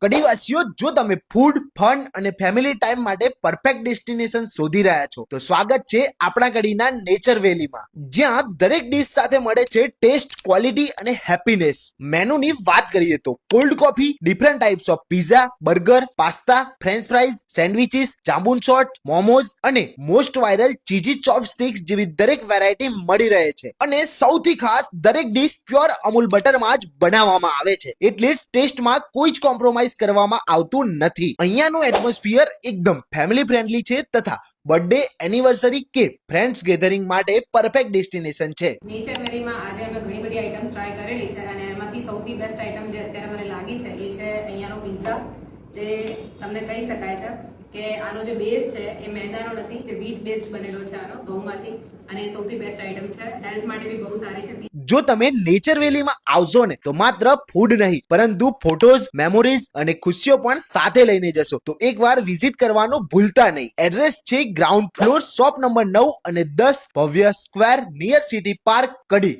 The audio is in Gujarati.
કડીવાસીઓ, જો તમે ફૂડ, ફન અને ફેમિલી ટાઈમ માટે પરફેક્ટ ડેસ્ટિનેશન શોધી રહ્યા છો તો સ્વાગત છે આપણા કડીના નેચર વેલીમાં, જ્યાં દરેક ડીશ સાથે મળે છે ટેસ્ટ, ક્વોલિટી અને હેપીનેસ. મેનુની વાત કરીએ તો cold coffee, different types of pizza, burger, pasta, French fries, sandwiches, jamun shot, momos અને મોસ્ટ વાયરલ ચીઝી ચોપસ્ટિક્સ જેવી દરેક વેરાયટી મળી રહે છે. અને સૌથી ખાસ, દરેક ડીશ પ્યોર અમૂલ બટરમાં જ બનાવવામાં આવે છે, એટલે ટેસ્ટમાં કોઈ જ કોમ્પ્રોમાઇઝ કરવામાં આવતું નથી. અહીંયાનું એટમોસ્ફિયર એકદમ ફેમિલી ફ્રેન્ડલી છે તથા બર્થડે, એનિવર્સરી કે ફ્રેન્ડ્સ ગેધરિંગ માટે પરફેક્ટ ડેસ્ટિનેશન છે. નેચર વેલીમાં આજે અમે ઘણી બધી આઈટમ્સ ટ્રાય કરેલી છે અને એમાંથી સૌથી બેસ્ટ આઈટમ જે અત્યારે મને લાગી છે એ છે અહીંયાનો પિઝા, જે તમને કહી શકાય છે કે આનો જે બેઝ છે એ મેદાનો નથી, જે વ્હીટ બેઝ બનેલો છે આનો, ઘઉંમાંથી, અને એ સૌથી બેસ્ટ આઈટમ છે. હેલ્થ માટે બી બહુ સારી છે. જો તમે નેચર વેલીમાં આવશો ને તો માત્ર ફૂડ નહીં પરંતુ ફોટોઝ, મેમોરીઝ અને ખુશીઓ પણ સાથે લઈને જશો, તો એકવાર વિઝિટ કરવાનું ભૂલતા નહીં. એડ્રેસ છે ગ્રાઉન્ડ ફ્લોર, શોપ નંબર 9 અને 10, ભવ્ય સ્ક્વેર, નિયર સિટી પાર્ક, કડી.